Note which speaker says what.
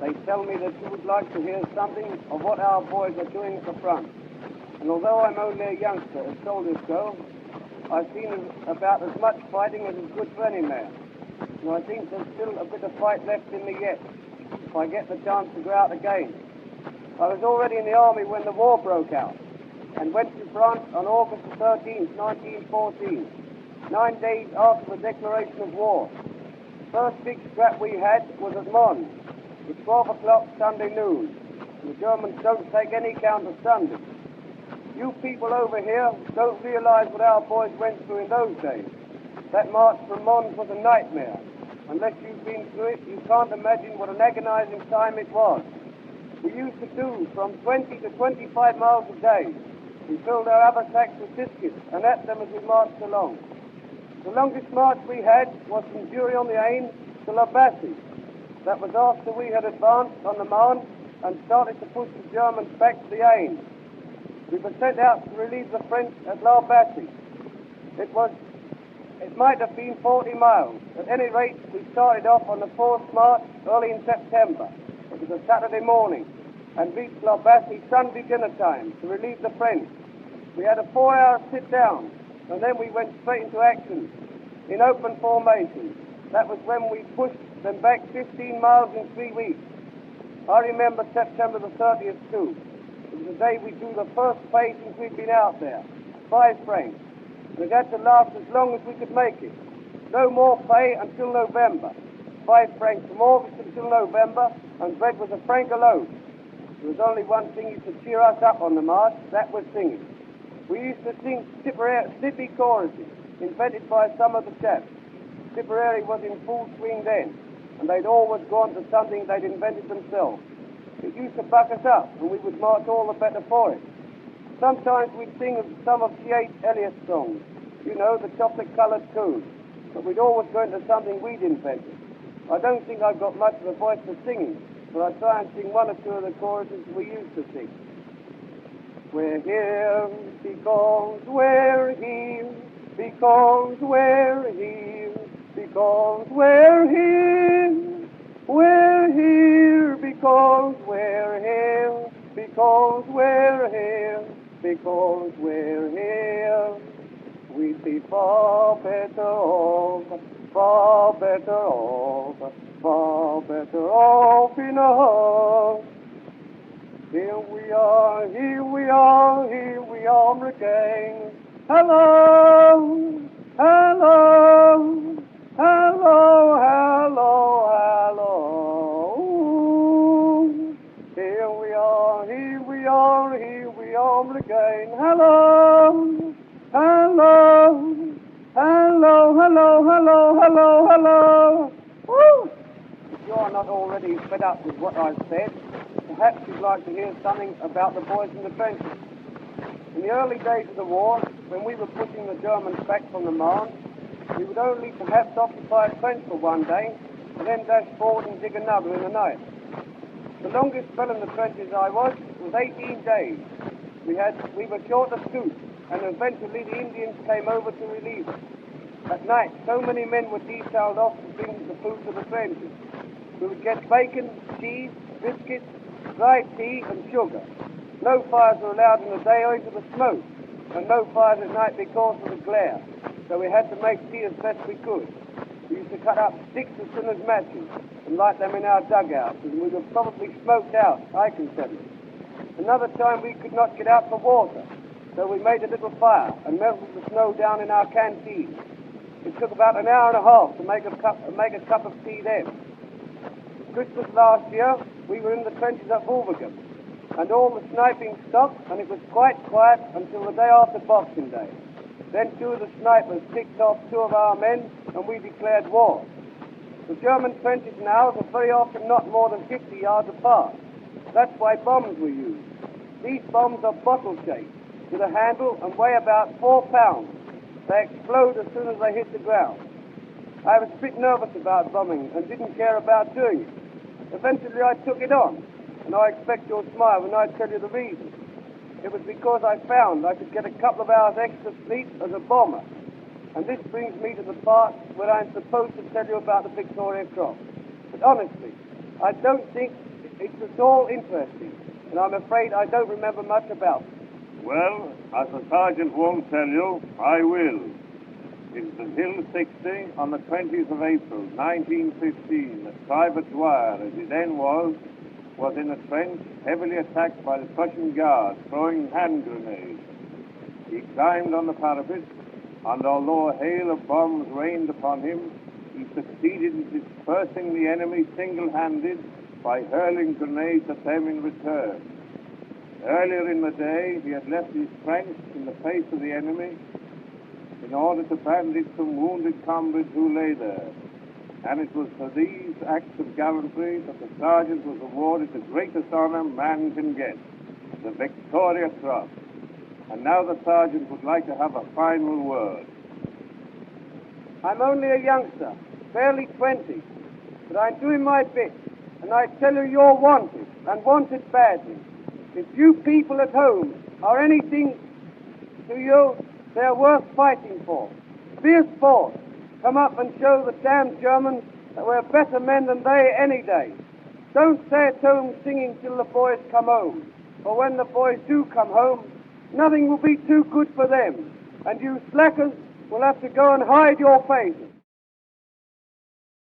Speaker 1: They tell me that you would like to hear something of what our boys are doing at the front. And although I'm only a youngster, as soldiers go, I've seen about as much fighting as is good for any man. And I think there's still a bit of fight left in me yet, if I get the chance to go out again. I was already in the army when the war broke out, and went to France on August the 13th, 1914, 9 days after the declaration of war. First big scrap we had was at Mons, at 12 o'clock Sunday noon. The Germans don't take any count of Sunday. You people over here don't realize what our boys went through in those days. That march from Mons was a nightmare. Unless you've been through it, you can't imagine what an agonizing time it was. We used to do from 20 to 25 miles a day. We filled our haversacks with biscuits and ate them as we marched along. The longest march we had was from Bury-on-the-Aisne to La Bassée. That was after we had advanced on the Marne and started to push the Germans back to the Aisne. We were sent out to relieve the French at La Bassée. It might have been 40 miles. At any rate, we started off on the 4th March early in September. It was a Saturday morning, and reached La Bassée Sunday dinner time to relieve the French. We had a 4-hour sit-down, and then we went straight into action in open formation. That was when we pushed them back 15 miles in 3 weeks. I remember September the 30th too. It was the day we drew the first pay since we'd been out there, 5 francs. And it had to last as long as we could make it. No more pay until November. 5 francs from August until November, and bread was a franc a loaf. There was only one thing used to cheer us up on the march, that was singing. We used to sing snippy choruses, invented by some of the chaps. Tipperary was in full swing then, and they'd always gone to something they'd invented themselves. It used to buck us up, and we would march all the better for it. Sometimes we'd sing some of T.H. Eliot's songs, you know, the chocolate-coloured tune, but we'd always go into something we'd invented. I don't think I've got much of a voice for singing, but I try and sing 1 or 2 of the choruses we used to sing. We're here because we're here, because we're here, because we're here. We're here because we're here, because we're here, because we're here. We'd be far better off, far better off, far better off in a hug. Here we are, here we are, here we are again. Hello, hello, hello, hello, hello. Here we are, here we are, here we are again. Hello, hello, hello, hello, hello, hello, hello. Woo! If you are not already fed up with what I've said, perhaps you'd like to hear something about the boys in the trenches. In the early days of the war, when we were pushing the Germans back from the Marne, we would only perhaps occupy a trench for one day, and then dash forward and dig another in the night. The longest spell in the trenches I was 18 days. We were short of food, and eventually the Indians came over to relieve us. At night, so many men were detailed off to bring the food to the trenches. We would get bacon, cheese, biscuits, dry tea and sugar. No fires were allowed in the day owing to the smoke, and no fires at night because of the glare. So we had to make tea as best we could. We used to cut up sticks as thin as matches and light them in our dugouts, and we were probably smoked out, I can tell you. Another time we could not get out for water, so we made a little fire and melted the snow down in our canteen. It took about an hour and a half to make a cup of tea then. Christmas last year, we were in the trenches at Wolvergem, and all the sniping stopped, and it was quite quiet until the day after Boxing Day. Then 2 of the snipers picked off 2 of our men, and we declared war. The German trenches and ours are very often not more than 50 yards apart. That's why bombs were used. These bombs are bottle-shaped, with a handle, and weigh about 4 pounds. They explode as soon as they hit the ground. I was a bit nervous about bombing and didn't care about doing it. Eventually I took it on, and I expect you'll smile when I tell you the reason. It was because I found I could get a couple of hours extra sleep as a bomber. And this brings me to the part where I'm supposed to tell you about the Victoria Cross. But honestly, I don't think It's at all interesting, and I'm afraid I don't remember much about it.
Speaker 2: Well, as the sergeant won't tell you, I will. It's the Hill 60 on the 20th of April, 1915, that Private Dwyer, as he then was in a trench heavily attacked by the Prussian Guard, throwing hand grenades. He climbed on the parapet, and although a hail of bombs rained upon him, he succeeded in dispersing the enemy single-handed by hurling grenades at them in return. Earlier in the day, he had left his trench in the face of the enemy in order to bandage some wounded comrades who lay there. And it was for these acts of gallantry that the sergeant was awarded the greatest honor man can get, the Victoria Cross. And now the sergeant would like to have a final word.
Speaker 1: I'm only a youngster, barely 20, but I'm doing my bit, and I tell you you're wanted, and wanted badly. If you people at home are anything to you, they're worth fighting for. Fierce force, come up and show the damned Germans that we're better men than they any day. Don't stay at home singing till the boys come home, for when the boys do come home, nothing will be too good for them, and you slackers will have to go and hide your faces.